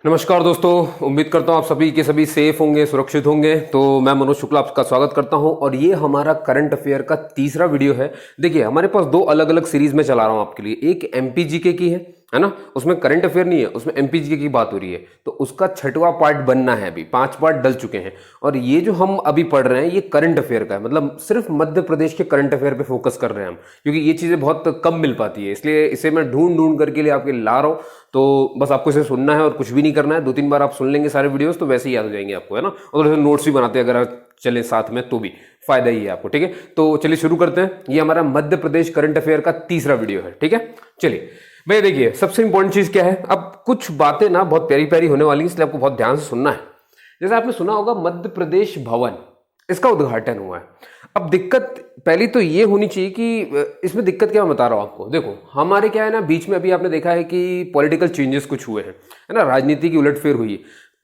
नमस्कार दोस्तों, उम्मीद करता हूँ आप सभी के सभी सेफ होंगे, सुरक्षित होंगे। तो मैं मनोज शुक्ला आपका स्वागत करता हूँ और ये हमारा करंट अफेयर का तीसरा वीडियो है। देखिए, हमारे पास दो अलग अलग सीरीज में चला रहा हूँ आपके लिए। एक एमपीजीके की है ना, उसमें करंट अफेयर नहीं है, उसमें एमपीजीके की बात हो रही है। तो उसका छठवां पार्ट बनना है, अभी 5 पार्ट डल चुके हैं। और ये जो हम अभी पढ़ रहे हैं ये करंट अफेयर का है, मतलब सिर्फ मध्य प्रदेश के करंट अफेयर पे फोकस कर रहे हैं हम, क्योंकि ये चीज़ें बहुत कम मिल पाती है, इसलिए इसे मैं ढूंढ ढूंढ करके लिए आपके ला रहा हूँ। तो बस आपको इसे सुनना है और कुछ भी नहीं करना है। 2-3 बार आप सुन लेंगे सारे वीडियोस तो वैसे ही याद हो जाएंगे आपको, है ना। और नोट्स भी बनाते हैं अगर आप चले साथ में तो भी फायदा ही है आपको, ठीक है। तो चलिए शुरू करते हैं। ये हमारा मध्य प्रदेश करंट अफेयर का तीसरा वीडियो है, ठीक है। चलिए भैया, देखिए सबसे इंपॉर्टेंट चीज क्या है। अब कुछ बातें ना बहुत प्यारी प्यारी होने वाली है, इसलिए आपको बहुत ध्यान से सुनना है। जैसे आपने सुना होगा मध्य प्रदेश भवन, इसका उद्घाटन हुआ है। अब दिक्कत पहली तो ये होनी चाहिए कि इसमें दिक्कत क्या मैं बता रहा हूं आपको। देखो, हमारे क्या है ना, बीच में अभी आपने देखा है कि पॉलिटिकल चेंजेस कुछ हुए हैं, है ना। राजनीति की उलटफेर हुई है।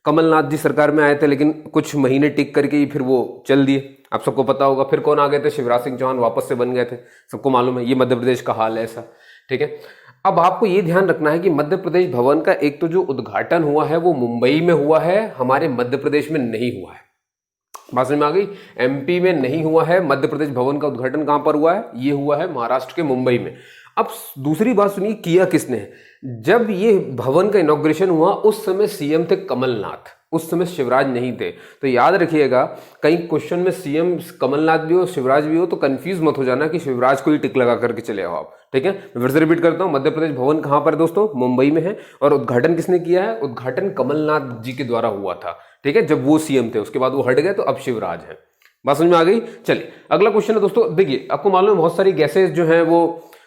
कमलनाथ जी सरकार में आए थे, लेकिन कुछ महीने टिक करके ही फिर वो चल दिए, आप सबको पता होगा। फिर कौन आ गए थे? शिवराज सिंह चौहान वापस से बन गए थे, सबको मालूम है। ये मध्य प्रदेश का हाल है ऐसा, ठीक है। अब आपको ये ध्यान रखना है कि मध्य प्रदेश भवन का एक तो जो उद्घाटन हुआ है वो मुंबई में हुआ है, हमारे मध्य प्रदेश में नहीं हुआ है। बात समझ में आ गई? एमपी में नहीं हुआ है। मध्य प्रदेश भवन का उद्घाटन कहां पर हुआ है? ये हुआ है महाराष्ट्र के मुंबई में। अब दूसरी बात सुनिए, किया किसने है? जब ये भवन का इनॉग्रेशन हुआ उस समय सीएम थे कमलनाथ, उस समय शिवराज नहीं थे। तो याद रखिएगा, कहीं क्वेश्चन में सीएम कमलनाथ भी हो शिवराज भी हो तो कंफ्यूज मत हो जाना कि शिवराज को ही टिक लगा करके चले आओ आप, ठीक है। मैं फिर से रिपीट करता हूं, मध्य प्रदेश भवन कहां पर है दोस्तों? मुंबई में है। और उद्घाटन किसने किया है? उद्घाटन कमलनाथ जी के द्वारा हुआ था, ठीक है, जब वो सीएम थे। उसके बाद वो हट गए तो अब शिवराज है। बात समझ में आ गई? चलिए अगला क्वेश्चन है दोस्तों। देखिए, आपको मालूम है बहुत सारी गैसेज जो हैं वो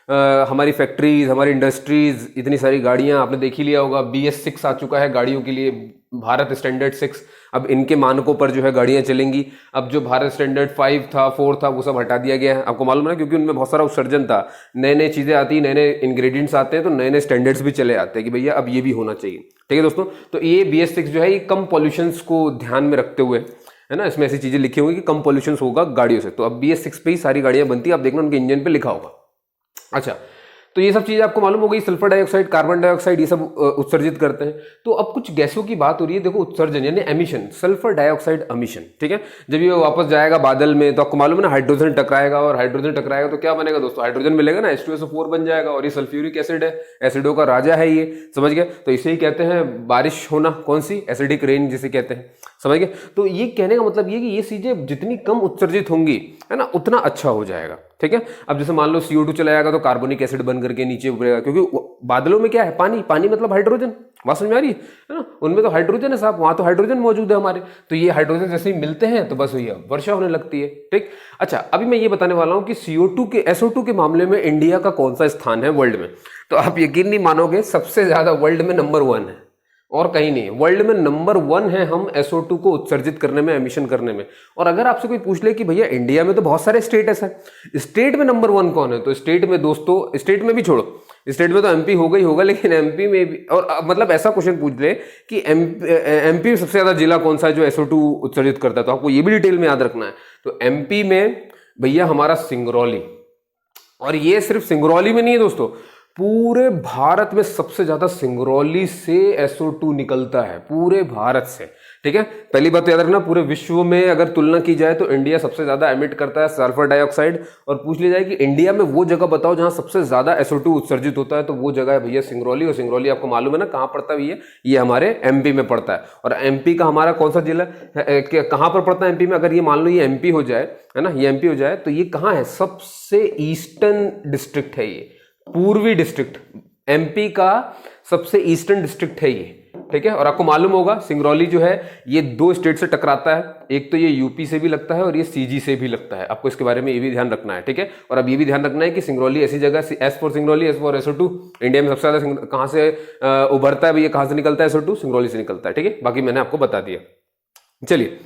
हमारी फैक्ट्रीज, हमारी इंडस्ट्रीज, इतनी सारी गाड़ियां, आपने देख ही लिया होगा। BS6 आ चुका है गाड़ियों के लिए, भारत स्टैंडर्ड 6। अब इनके मानकों पर जो है गाड़ियां चलेंगी। अब जो भारत स्टैंडर्ड 5 था, 4 था, वो सब हटा दिया गया है। आपको मालूम है ना, क्योंकि उनमें बहुत सारा उत्सर्जन था। नए नए चीजें आती, नए नए इंग्रेडिएंट्स आते हैं, तो नए नए स्टैंडर्ड्स भी चले आते हैं कि भैया अब ये भी होना चाहिए, ठीक है दोस्तों। तो ये BS6 जो है ये कम पॉल्यूशन को ध्यान में रखते हुए, है ना, इसमें ऐसी चीजें लिखी होंगी कि कम पॉल्यूशन होगा गाड़ियों से। तो अब BS6 पे ही सारी गाड़ियां बनती है, आप देखना उनके इंजन पे लिखा होगा। अच्छा, तो ये सब चीजें आपको मालूम हो गई। सल्फर डाइऑक्साइड, कार्बन डाइऑक्साइड, ये सब उत्सर्जित करते हैं। तो अब कुछ गैसों की बात हो रही है। देखो, उत्सर्जन यानी एमिशन, सल्फर डाइऑक्साइड एमिशन, ठीक है। जब ये वापस जाएगा बादल में तो आपको मालूम है ना, हाइड्रोजन टकराएगा, और हाइड्रोजन टकराएगा तो क्या बनेगा दोस्तों? हाइड्रोजन मिलेगा ना, H2SO4 बन जाएगा। और ये सल्फ्यूरिक एसिड है, एसिडों का राजा है ये, समझ गए। तो इसे ही कहते हैं बारिश होना, कौन सी? एसिडिक रेन जिसे कहते हैं, समझ गए। तो ये कहने का मतलब ये कि ये चीजें जितनी कम उत्सर्जित होंगी, है ना, उतना अच्छा हो जाएगा, ठीक है। अब जैसे मान लो CO2 चला जाएगा तो कार्बोनिक एसिड बन करके नीचे उभरेगा, क्योंकि बादलों में क्या है? पानी, पानी मतलब हाइड्रोजन। बात समझ में आ रही है ना? उनमें तो हाइड्रोजन है साहब, वहां तो हाइड्रोजन मौजूद है हमारे। तो ये हाइड्रोजन जैसे ही मिलते हैं तो बस भैया वर्षा होने लगती है, ठीक। अच्छा, अभी मैं ये बताने वाला हूं कि SO2 के मामले में इंडिया का कौन सा स्थान है वर्ल्ड में। तो आप यकीन नहीं मानोगे, सबसे ज्यादा वर्ल्ड में नंबर 1 है और कहीं नहीं। वर्ल्ड में नंबर 1 है हम SO2 को उत्सर्जित करने में, एमिशन करने में। और अगर आपसे कोई पूछ ले कि भैया इंडिया में तो बहुत सारे स्टेट है सर, स्टेट में नंबर 1 कौन है? तो स्टेट में दोस्तों, स्टेट में भी छोड़ो, स्टेट में तो MP होगा ही होगा, लेकिन MP में भी, और मतलब ऐसा क्वेश्चन पूछ ले कि MP में सबसे ज्यादा जिला कौन सा है जो SO2 उत्सर्जित करता है, तो आपको ये भी डिटेल में याद रखना है। तो MP में भैया हमारा सिंगरौली। और ये सिर्फ सिंगरौली में नहीं है दोस्तों, पूरे भारत में सबसे ज्यादा सिंगरौली से SO2 निकलता है, पूरे भारत से, ठीक है। पहली बात तो याद रखना, पूरे विश्व में अगर तुलना की जाए तो इंडिया सबसे ज्यादा एमिट करता है सल्फर डाइऑक्साइड। और पूछ लिया जाए कि इंडिया में वो जगह बताओ जहां सबसे ज्यादा SO2 उत्सर्जित होता है, तो वो जगह है भैया सिंगरौली। और सिंगरौली आपको मालूम है ना कहां पड़ता है भैया? ये हमारे MP में पड़ता है। और MP का हमारा कौन सा जिला कहां पर पड़ता है MP में? अगर ये मान लो ये MP हो जाए, है ना, ये MP हो जाए तो ये कहां है? सबसे ईस्टर्न डिस्ट्रिक्ट है ये, पूर्वी डिस्ट्रिक्ट। MP का सबसे ईस्टर्न डिस्ट्रिक्ट है ये, ठीक है। और आपको मालूम होगा सिंगरौली जो है ये 2 स्टेट से टकराता है, एक तो ये UP से भी लगता है और ये CG से भी लगता है। आपको इसके बारे में ये भी ध्यान रखना है, ठीक है। और अब ये भी ध्यान रखना है कि सिंगरौली ऐसी जगह, S for Singrauli, S for SO2, India में सबसे ज्यादा कहां से उभरता है भैया, कहां से निकलता है SO2? सिंगरौली से निकलता है, ठीक है। बाकी मैंने आपको बता दिया। चलिए,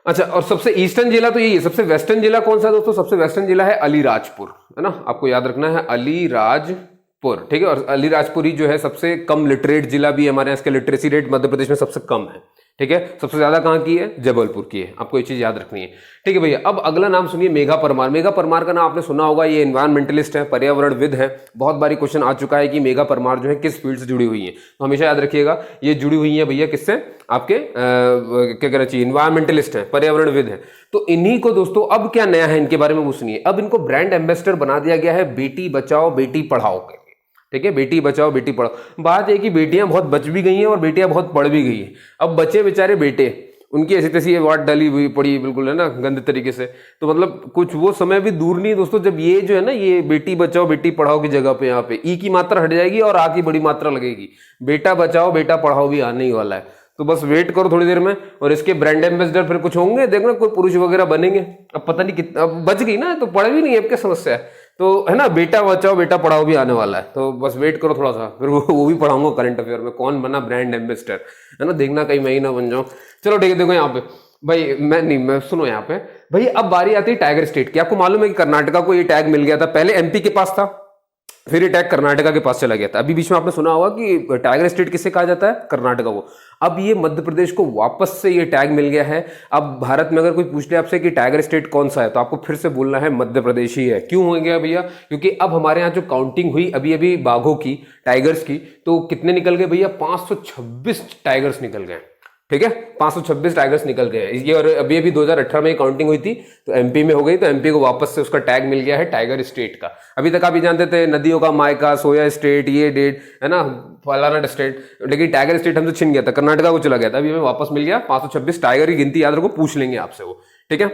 अच्छा, और सबसे ईस्टर्न जिला तो यही है। सबसे वेस्टर्न जिला कौन सा है दोस्तों? सबसे वेस्टर्न जिला है अलीराजपुर, है ना, आपको याद रखना है अलीराजपुर, ठीक है। और अलीराजपुर ही जो है सबसे कम लिटरेट जिला भी हमारे यहाँ, इसका लिटरेसी रेट मध्य प्रदेश में सबसे कम है, ठीक है, सबसे ज्यादा कहां की है, जबलपुर की है, आपको ये चीज याद रखनी है। ठीक है भैया, अब अगला नाम सुनिए, मेघा परमार। मेघा परमार का नाम आपने सुना होगा, ये एनवायरमेंटलिस्ट है, पर्यावरणविद है। बहुत बारी क्वेश्चन आ चुका है कि मेघा परमार जो है किस फील्ड से जुड़ी हुई है, तो हमेशा याद रखिएगा ये जुड़ी हुई है भैया किससे, आपके क्या कहना चाहिए, एनवायरमेंटलिस्ट है, पर्यावरणविद है। तो इन्हीं को दोस्तों अब क्या नया है इनके बारे में वो सुनिए। अब इनको ब्रांड एम्बेसडर बना दिया गया है बेटी बचाओ बेटी पढ़ाओ के। ठीक है, बेटी बचाओ बेटी पढ़ाओ। बात है कि बेटियां बहुत बच भी गई हैं और बेटियां बहुत पढ़ भी गई हैं। अब बचे बेचारे बेटे, उनकी ऐसी तैसी वाट डाली हुई पड़ी बिल्कुल, है ना, गंदे तरीके से। तो मतलब कुछ वो समय भी दूर नहीं दोस्तों जब ये जो है ना, ये बेटी बचाओ बेटी पढ़ाओ की जगह पे यहाँ पे ई की मात्रा हट जाएगी और आ की बड़ी मात्रा लगेगी। बेटा बचाओ बेटा पढ़ाओ भी आने ही वाला है, तो बस वेट करो थोड़ी देर में। और इसके ब्रांड एम्बेसडर फिर कुछ होंगे, देखना कोई पुरुष वगैरह बनेंगे। अब पता नहीं कितना, अब बच गई ना तो पढ़ भी नहीं है, अब क्या समस्या है। तो है ना, बेटा बचाओ बेटा पढ़ाओ भी आने वाला है, तो बस वेट करो थोड़ा सा, फिर वो भी पढ़ाऊंगा करंट अफेयर में कौन बना ब्रांड एम्बेसडर, है ना, देखना कहीं मैं ही ना बन जाऊं। चलो ठीक है, देखो यहाँ पे भाई, मैं सुनो यहाँ पे भाई, अब बारी आती है टाइगर स्टेट की। आपको मालूम है कि कर्नाटका को ये टैग मिल गया था, पहले एमपी के पास था, फिर ये टैग कर्नाटका के पास चला गया था। अभी बीच में आपने सुना होगा कि टाइगर स्टेट किसे कहा जाता है, कर्नाटका को। अब ये मध्य प्रदेश को वापस से ये टैग मिल गया है। अब भारत में अगर कोई पूछ ले आपसे कि टाइगर स्टेट कौन सा है, तो आपको फिर से बोलना है मध्य प्रदेश ही है। क्यों हो गया भैया, क्योंकि अब हमारे यहाँ जो काउंटिंग हुई अभी अभी बाघों की, टाइगर्स की, तो कितने निकल गए भैया, 526 टाइगर्स निकल गए। ठीक है, 526 टाइगर्स निकल गए ये। और अभी अभी 2018 में काउंटिंग हुई थी तो एमपी में हो गई, तो एमपी को वापस से उसका टैग मिल गया है टाइगर स्टेट का। अभी तक आप ये जानते थे नदियों का मायका, सोया स्टेट, ये डेट, है ना, फलाना स्टेट, लेकिन टाइगर स्टेट हमसे छिन गया था, कर्नाटका को चला गया था, अभी हमें वापस मिल गया। 526 टाइगर की गिनती याद रखो, पूछ लेंगे आपसे वो। ठीक है,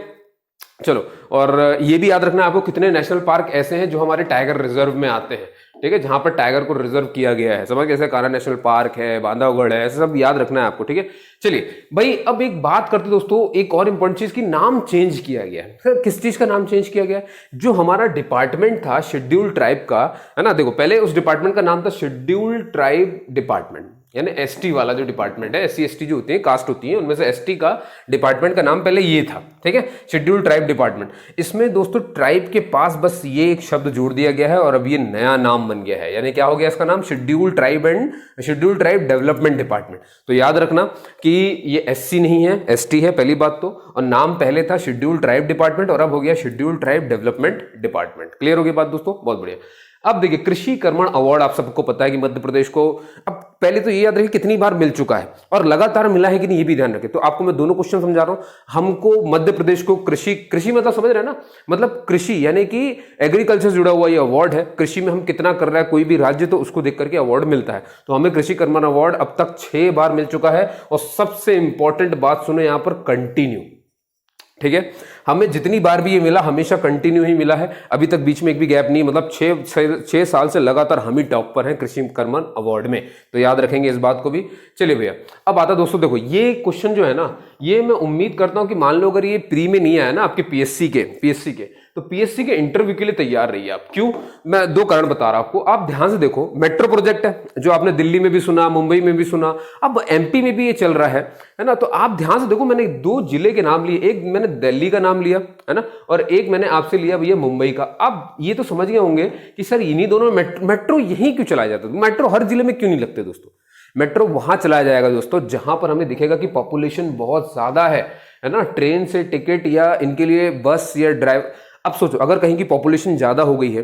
चलो, और ये भी याद रखना आपको कितने नेशनल पार्क ऐसे हैं जो हमारे टाइगर रिजर्व में आते हैं। ठीक है, जहां पर टाइगर को रिजर्व किया गया है, समझ, जैसे कान्हा नेशनल पार्क है, बांधवगढ़ है, ऐसे सब याद रखना है आपको। ठीक है, चलिए भाई, अब एक बात करते दोस्तों, एक और इंपॉर्टेंट चीज की, नाम चेंज किया गया है। सर किस चीज का नाम चेंज किया गया है, जो हमारा डिपार्टमेंट था शेड्यूल्ड ट्राइब का, है ना, देखो पहले उस डिपार्टमेंट का नाम था शेड्यूल्ड ट्राइब डिपार्टमेंट, यानी एसटी वाला जो डिपार्टमेंट है, एससी एसटी जो होती है, कास्ट होती है, उनमें से एसटी का डिपार्टमेंट का नाम पहले ये था। ठीक है, शेड्यूल्ड ट्राइब डिपार्टमेंट। इसमें दोस्तों ट्राइब के पास बस ये एक शब्द जोड़ दिया गया है और अब ये नया नाम बन गया है, यानी क्या हो गया इसका नाम, scheduled tribe and scheduled tribe development department. तो याद रखना कि ये एससी नहीं है, एसटी है, पहली बात तो, और नाम पहले था शेड्यूल्ड ट्राइब डिपार्टमेंट और अब हो गया scheduled tribe development department. Clear हो गई बात दोस्तों, बहुत बढ़िया। अब देखिए, कृषि कर्मण अवार्ड आप सबको पता है कि मध्य प्रदेश को, अब पहले तो ये याद रखिए कितनी बार मिल चुका है और लगातार मिला है कि नहीं, ये भी ध्यान रखें। तो आपको मैं दोनों क्वेश्चन समझा रहा हूं। हमको मध्य प्रदेश को कृषि मतलब समझ रहे हैं ना, मतलब कृषि यानी कि एग्रीकल्चर जुड़ा हुआ ये अवार्ड है। कृषि में हम कितना कर रहा है कोई भी राज्य, तो उसको देख करके अवार्ड मिलता है। तो हमें कृषि कर्मण अवार्ड अब तक 6 बार मिल चुका है। और सबसे इंपॉर्टेंट बात सुनो यहां पर, कंटिन्यू। ठीक है, हमें जितनी बार भी ये मिला हमेशा कंटिन्यू ही मिला है, अभी तक बीच में एक भी गैप नहीं, मतलब 6 साल से लगातार हम ही टॉप पर हैं कृषि कर्मण अवार्ड में। तो याद रखेंगे इस बात को भी। चलिए भैया, अब आता दोस्तों, देखो ये क्वेश्चन जो है ना, ये मैं उम्मीद करता हूं कि मान लो अगर ये प्री में नहीं आया ना आपके पीएससी के, तो पीएससी के इंटरव्यू के लिए तैयार रहिए आप। क्यों, मैं 2 कारण बता रहा हूं आपको। आप ध्यान से देखो, मेट्रो प्रोजेक्ट है जो आपने दिल्ली में भी सुना, मुंबई में भी सुना, अब एमपी में भी ये चल रहा है ना। तो आप ध्यान से देखो, मैंने 2 जिले के नाम लिए, एक मैंने दिल्ली का नाम लिया, है ना, और एक मैंने आपसे लिया भैया मुंबई का। अब ये तो समझ गए होंगे कि सर इन्हीं दोनों मेट्रो यहीं क्यों चलाया जाता है, मेट्रो हर जिले में क्यों नहीं लगते दोस्तों। मेट्रो वहां चलाया जाएगा दोस्तों जहां पर हमें दिखेगा कि पॉपुलेशन बहुत ज्यादा है ना। ट्रेन से टिकट या इनके लिए बस या ड्राइव, अब सोचो अगर कहीं की पॉपुलेशन ज्यादा हो गई है,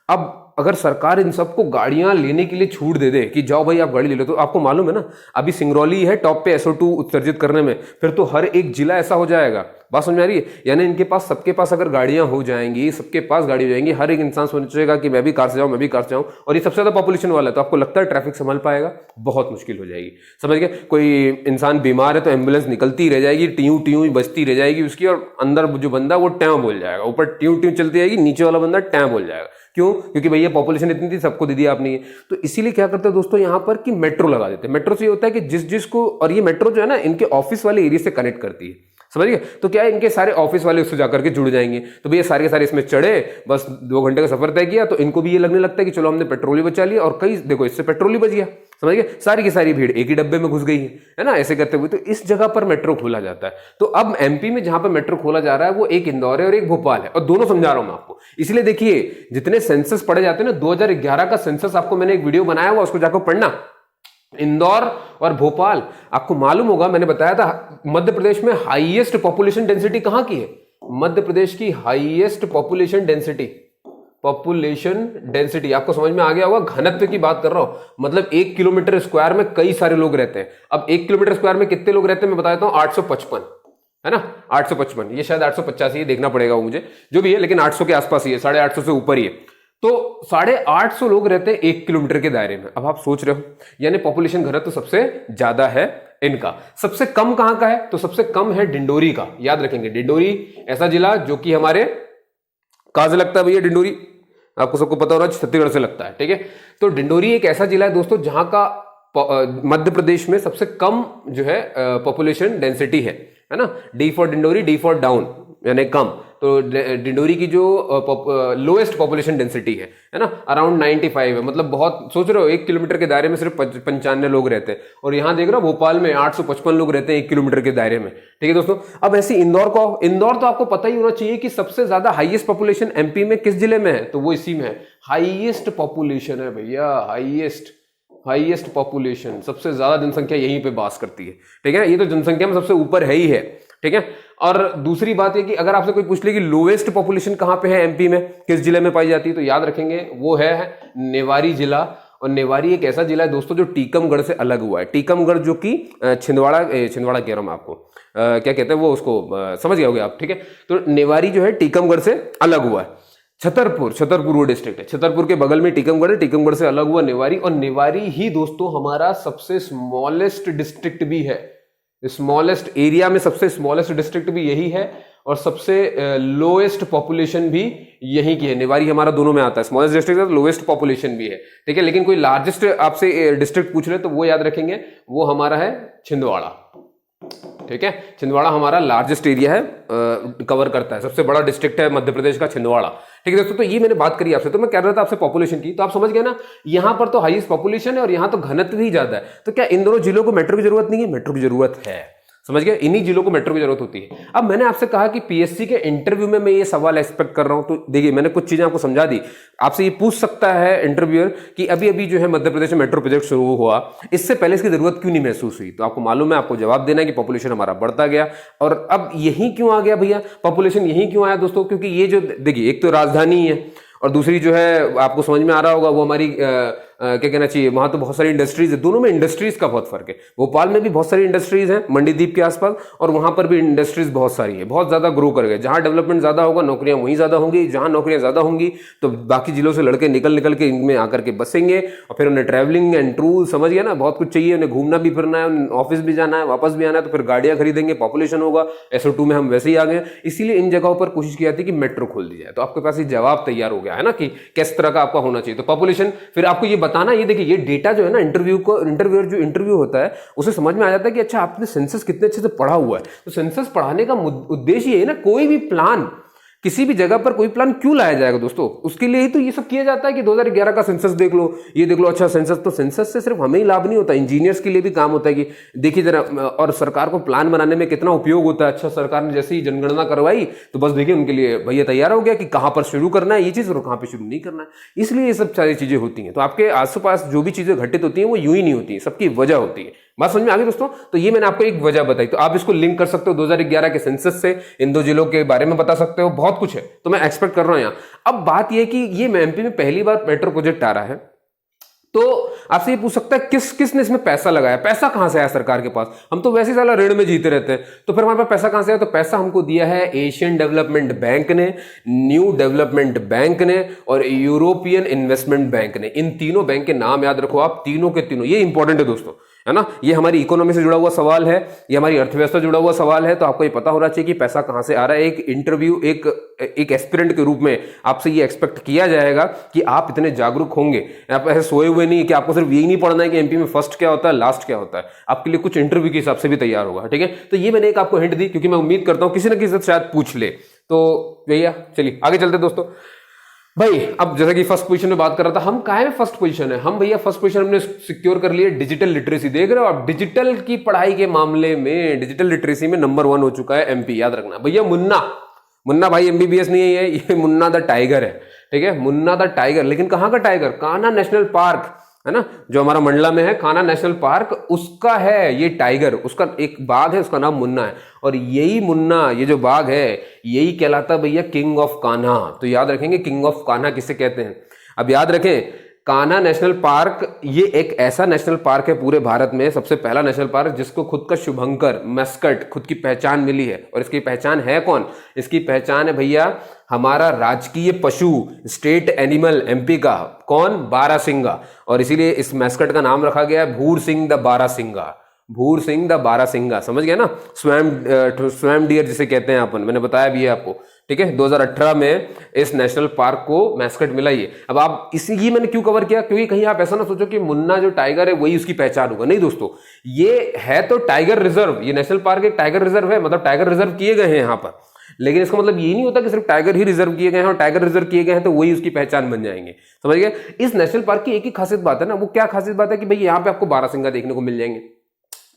अब अगर सरकार इन सबको गाड़ियां लेने के लिए छूट दे दे कि जाओ भाई आप गाड़ी ले लो, तो आपको मालूम है ना, अभी सिंगरौली है टॉप पे SO2 उत्सर्जित करने में, फिर तो हर एक जिला ऐसा हो जाएगा। बात समझ आ रही है, यानी इनके पास, सबके पास अगर गाड़ियां हो जाएंगी, सबके पास गाड़ी हो जाएंगी, हर एक इंसान सोचेगा कि मैं भी कार से जाऊं, मैं भी कार से जाऊं, और ये सबसे ज्यादा पॉपुलेशन वाला है, तो आपको लगता है ट्रैफिक संभाल पाएगा, बहुत मुश्किल हो जाएगी। समझ गए, कोई इंसान बीमार है तो एम्बुलेंस निकलती रह जाएगी, ट्यू ट्यू बजती रह जाएगी उसकी, और अंदर जो बंदा वो टैं बोल जाएगा, ऊपर ट्यू ट्यू चलती जाएगी, नीचे वाला बंदा टैं बोल जाएगा। क्यों, क्योंकि भैया पॉपुलेशन इतनी थी, सबको दे दिया आपने। तो इसीलिए क्या करते हैं दोस्तों यहाँ पर कि मेट्रो लगा देते हैं। मेट्रो से ये होता है कि जिसको, और ये मेट्रो जो है ना इनके ऑफिस वाले एरिया से कनेक्ट करती है, समझ गए। तो क्या है, इनके सारे ऑफिस वाले उससे जाकर के जुड़ जाएंगे, तो भैया सारे के सारे इसमें चढ़े, बस 2 घंटे का सफर तय किया, तो इनको भी ये लगने लगता है कि चलो हमने पेट्रोल ही बचा लिया, और कई देखो इससे पेट्रोल ही बच गया, समझ गए। सारी की सारी भीड़ एक ही डब्बे में घुस गई है ना, ऐसे करते हुए तो इस जगह पर मेट्रो खोला जाता है। तो अब एमपी में जहां पर मेट्रो खोला जा रहा है वो एक इंदौर है और एक भोपाल है, और दोनों समझा रहा हूं मैं आपको। इसलिए देखिए, जितने सेंसस पढ़े जाते हैं ना, 2011 का सेंसस आपको मैंने एक वीडियो बनाया हुआ, उसको जाकर पढ़ना, इंदौर और भोपाल। आपको मालूम होगा, मैंने बताया था मध्य प्रदेश में हाईएस्ट पॉपुलेशन डेंसिटी कहां की है? मध्य प्रदेश की हाईएस्ट पॉपुलेशन डेंसिटी आपको समझ में आ गया होगा। घनत्व की बात कर रहा हूं, मतलब 1 किलोमीटर स्क्वायर में कई सारे लोग रहते हैं। अब 1 किलोमीटर स्क्वायर में कितने लोग रहते हैं मैं बता देता हूं, 855 है ना, 855। ये शायद 885 ये देखना पड़ेगा मुझे, जो भी है, लेकिन 800 के आसपास ही है, 850 से ऊपर ही है। तो 850 लोग रहते हैं 1 किलोमीटर के दायरे में। अब आप सोच रहे हो, यानी पॉपुलेशन घनत्व तो सबसे ज्यादा है इनका। सबसे कम कहां का है? तो सबसे कम है डिंडोरी का। याद रखेंगे, डिंडोरी ऐसा जिला जो कि हमारे कहां से लगता है भैया? डिंडोरी आपको सबको पता होगा छत्तीसगढ़ से लगता है, ठीक है। तो डिंडोरी एक ऐसा जिला है दोस्तों जहां का मध्य प्रदेश में सबसे कम जो है पॉपुलेशन डेंसिटी है ना। D for Dindori, D for down यानी कम। तो डिंडोरी की जो लोएस्ट पॉपुलेशन डेंसिटी है ना, अराउंड 95 है। मतलब बहुत, सोच रहे हो 1 किलोमीटर के दायरे में सिर्फ 95 लोग रहते हैं, और यहां देख रहे हो भोपाल में 855 लोग रहते हैं 1 किलोमीटर के दायरे में, ठीक है दोस्तों। अब ऐसे इंदौर तो आपको पता ही होना चाहिए कि सबसे ज्यादा हाईएस्ट पॉपुलेशन एमपी में किस जिले में है? तो वो इसी में है। हाईएस्ट पॉपुलेशन है भैया, हाईएस्ट पॉपुलेशन, सबसे ज्यादा जनसंख्या यहीं पे बास करती है, ठीक है। ये तो जनसंख्या में सबसे ऊपर है ही है, ठीक है। और दूसरी बात है कि अगर आपसे कोई पूछ ले कि लोएस्ट पॉपुलेशन कहां पे है एमपी में, किस जिले में पाई जाती है, तो याद रखेंगे वो है नेवारी जिला। और नेवारी एक ऐसा जिला है दोस्तों जो टीकमगढ़ से अलग हुआ है। टीकमगढ़ जो कि छिंदवाड़ा कह रहा हूं मैं आपको, क्या कहते हैं वो, उसको समझ गए होगे आप, ठीक है। तो नेवारी जो है टीकमगढ़ से अलग हुआ है। छतरपुर वो डिस्ट्रिक्ट है, छतरपुर के बगल में टीकमगढ़ है, टीकमगढ़ से अलग हुआ नेवारी। और नेवारी ही दोस्तों हमारा सबसे स्मॉलेस्ट डिस्ट्रिक्ट भी है। स्मॉलेस्ट एरिया में सबसे स्मॉलेस्ट डिस्ट्रिक्ट भी यही है, और सबसे लोएस्ट पॉपुलेशन भी यही की है। नेवारी हमारा दोनों में आता है, स्मॉलेस्ट डिस्ट्रिक्ट है, लोएस्ट पॉपुलेशन भी है, ठीक है। लेकिन कोई लार्जेस्ट आपसे डिस्ट्रिक्ट पूछ ले तो वो याद रखेंगे, वो हमारा है छिंदवाड़ा, ठीक है। छिंदवाड़ा हमारा लार्जेस्ट एरिया है, कवर करता है, सबसे बड़ा डिस्ट्रिक्ट है मध्य प्रदेश का छिंदवाड़ा, ठीक है दोस्तों। तो ये मैंने बात करी आपसे, तो मैं कह रहा था आपसे पॉपुलेशन की, तो आप समझ गए ना, यहां पर तो हाईएस्ट पॉपुलेशन है और यहां तो घनत्व भी ज्यादा है। तो क्या इन दोनों जिलों को मेट्रो की जरूरत नहीं है? मेट्रो की जरूरत है, समझ गए। इन्हीं जिलों को मेट्रो की जरूरत होती है। अब मैंने आपसे कहा कि पीएससी के इंटरव्यू में मैं ये सवाल एक्सपेक्ट कर रहा हूं, तो देखिए मैंने कुछ चीजें आपको समझा दी। आपसे ये पूछ सकता है इंटरव्यूअर कि अभी अभी जो है मध्य प्रदेश में मेट्रो प्रोजेक्ट शुरू हुआ, इससे पहले इसकी जरूरत क्यों नहीं महसूस हुई? तो आपको मालूम है, आपको जवाब देना है कि पॉपुलेशन हमारा बढ़ता गया। और अब यही क्यों आ गया भैया पॉपुलेशन, यही क्यों आया दोस्तों? क्योंकि ये जो देखिए, एक तो राजधानी है, और दूसरी जो है आपको समझ में आ रहा होगा वो हमारी क्या कहना चाहिए, वहां तो बहुत सारी इंडस्ट्रीज है। दोनों में इंडस्ट्रीज का बहुत फर्क है। भोपाल में भी बहुत सारी इंडस्ट्रीज हैं मंडीदीप के आसपास, और वहां पर भी इंडस्ट्रीज बहुत सारी है, बहुत ज्यादा ग्रो कर गए। जहां डेवलपमेंट ज्यादा होगा नौकरियां वहीं ज्यादा होंगी, जहां नौकरियां ज्यादा होंगी तो बाकी जिलों से लड़के निकल के इनमें आकर के बसेंगे, और फिर उन्हें ट्रैवलिंग एंड टूर, समझ गया ना, बहुत कुछ चाहिए, उन्हें घूमना भी फिरना है, ऑफिस भी जाना है, वापस भी आना है, तो फिर गाड़ियां खरीदेंगे, पॉपुलेशन होगा। SO2 में हम वैसे ही आ गए, इसीलिए इन जगहों पर कोशिश की जाती है कि मेट्रो खोल दी जाए। तो आपके पास ये जवाब तैयार हो गया है ना कि किस तरह का आपका होना चाहिए। तो पॉपुलेशन, फिर आपको ये बताना, ये देखिए ये डेटा जो है ना, इंटरव्यूअर जो इंटरव्यू होता है उसे समझ में आ जाता है कि अच्छा आपने सेंसस कितने अच्छे से पढ़ा हुआ है। तो सेंसस पढ़ाने का उद्देश्य ये है ना, कोई भी प्लान, किसी भी जगह पर कोई प्लान क्यों लाया जाएगा दोस्तों, उसके लिए ही तो ये सब किया जाता है कि 2011 का सेंसस देख लो, ये देख लो। अच्छा सेंसस, तो सेंसस से सिर्फ हमें ही लाभ नहीं होता, इंजीनियर्स के लिए भी काम होता है कि देखिए जरा, और सरकार को प्लान बनाने में कितना उपयोग होता है। अच्छा सरकार ने जैसे ही जनगणना करवाई तो बस देखिए उनके लिए भैया तैयार हो गया कि कहां पर शुरू करना है ये चीज और कहां पर शुरू नहीं करना है। इसलिए ये सब सारी चीजें होती हैं। तो आपके आसपास जो भी चीजें घटित होती हैं वो यूं ही नहीं होती, सबकी वजह होती है। बात समझ में आ गई दोस्तों? तो ये मैंने आपको एक वजह बताई, तो आप इसको लिंक कर सकते हो 2011 के सेंसस से, इन दो जिलों के बारे में बता सकते हो, बहुत कुछ है। तो मैं एक्सपेक्ट कर रहा हूं यहां। अब बात यह कि ये एमपी में पहली बार मेट्रो प्रोजेक्ट आ रहा है, तो आपसे ये पूछ सकता है किसने इसमें पैसा लगाया? पैसा कहां से आया सरकार के पास? हम तो वैसे ही साला ऋण में जीते रहते हैं, तो फिर हमारे पास पैसा कहां से आया? तो पैसा हमको दिया है एशियन डेवलपमेंट बैंक ने, न्यू डेवलपमेंट बैंक ने और यूरोपियन इन्वेस्टमेंट बैंक ने। इन तीनों बैंक के नाम याद रखो आप, तीनों के तीनों, ये इंपॉर्टेंट है दोस्तों, है ना। ये हमारी इकोनॉमी से जुड़ा हुआ सवाल है, ये हमारी अर्थव्यवस्था से जुड़ा हुआ सवाल है, तो आपको ये पता होना चाहिए कि पैसा कहां से आ रहा है। एक इंटरव्यू, एक एस्पिरेंट के रूप में आपसे ये एक्सपेक्ट किया जाएगा कि आप इतने जागरूक होंगे, आप ऐसे सोए हुए नहीं कि आपको सिर्फ यही नहीं पढ़ना है कि एमपी में फर्स्ट क्या होता है, लास्ट क्या होता है। आपके लिए कुछ इंटरव्यू के हिसाब से भी तैयार होगा, ठीक है। तो ये मैंने एक आपको हिंट दी, क्योंकि मैं उम्मीद करता हूं किसी न किसी से शायद पूछ ले। तो भैया चलिए आगे चलते दोस्तों। भाई अब जैसा कि फर्स्ट पोजीशन में बात कर रहा था, हम काहे में फर्स्ट पोजीशन है? हम भैया फर्स्ट पोजीशन हमने सिक्योर कर लिए डिजिटल लिटरेसी। देख रहे हो आप, डिजिटल की पढ़ाई के मामले में, डिजिटल लिटरेसी में नंबर 1 हो चुका है एमपी। याद रखना भैया, मुन्ना भाई एमबीबीएस नहीं है ये मुन्ना द टाइगर है, ठीक है, मुन्ना द टाइगर। लेकिन कहां का टाइगर? कान्हा नेशनल पार्क, है ना, जो हमारा मंडला में है कान्हा नेशनल पार्क, उसका है ये टाइगर, उसका एक बाघ है, उसका नाम मुन्ना है। और यही मुन्ना, ये जो बाघ है, यही कहलाता भैया किंग ऑफ कान्हा। तो याद रखेंगे किंग ऑफ कान्हा किसे कहते हैं। अब याद रखें कान्हा नेशनल पार्क ये एक ऐसा नेशनल पार्क है पूरे भारत में, सबसे पहला नेशनल पार्क जिसको खुद का शुभंकर मैस्कट, खुद की पहचान मिली है। और इसकी पहचान है कौन? इसकी पहचान है भैया हमारा राजकीय पशु, स्टेट एनिमल एमपी का, कौन? बारासिंगा। और इसीलिए इस मैस्कट का नाम रखा गया है भूर सिंह द बारासिंगा। भूर सिंह द बारासिंगा, समझ गए ना। स्वयं डियर जिसे कहते हैं अपन, मैंने बताया भी है आपको, ठीक है। 2018 में इस नेशनल पार्क को मैस्कट मिला ये। अब आप इसी मैंने क्यों कवर किया, क्योंकि कहीं आप ऐसा ना सोचो कि मुन्ना जो टाइगर है वही उसकी पहचान होगा। नहीं दोस्तों, ये है तो टाइगर रिजर्व, ये नेशनल पार्क एक टाइगर रिजर्व है, मतलब टाइगर रिजर्व किए गए हैं यहाँ पर। लेकिन इसका मतलब ये नहीं होता कि सिर्फ टाइगर ही रिजर्व किए गए हैं और टाइगर रिजर्व किए गए हैं तो वही उसकी पहचान बन जाएंगे, समझ गए। इस नेशनल पार्क की एक ही खासियत बात है ना, वो क्या खासियत बात है कि भाई यहाँ पे आपको बारासिंगा देखने को मिल जाएंगे,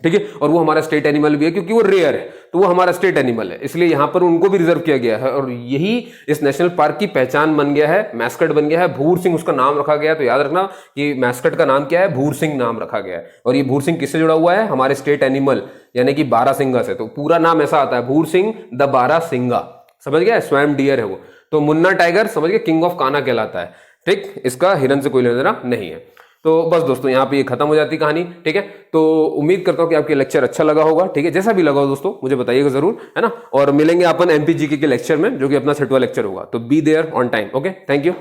ठीक है। और वो हमारा स्टेट एनिमल भी है क्योंकि वो रेयर है, तो वो हमारा स्टेट एनिमल है, इसलिए यहां पर उनको भी रिजर्व किया गया है। और यही इस नेशनल पार्क की पहचान बन गया है, मैस्कट बन गया है। भूर सिंह उसका नाम रखा गया है। तो याद रखना कि मैस्कट का नाम क्या है, भूर सिंह नाम रखा गया है। और ये भूर सिंह किससे जुड़ा हुआ है? हमारे स्टेट एनिमल यानी कि बारासिंगा से। तो पूरा नाम ऐसा आता है, भूर सिंह द बारासिंगा, समझ गया। स्वयं डियर है वो। तो मुन्ना टाइगर समझ गए किंग ऑफ कान्हा कहलाता है, ठीक। इसका हिरन से कोई लेना देना नहीं है। तो बस दोस्तों यहाँ पे ये खत्म हो जाती कहानी, ठीक है। तो उम्मीद करता हूँ कि आपके लेक्चर अच्छा लगा होगा, ठीक है। जैसा भी लगा हो दोस्तों मुझे बताइएगा जरूर, है ना। और मिलेंगे अपन एमपीजीके के लेक्चर में, जो कि अपना 6वां लेक्चर होगा। तो be there on time, okay, thank you.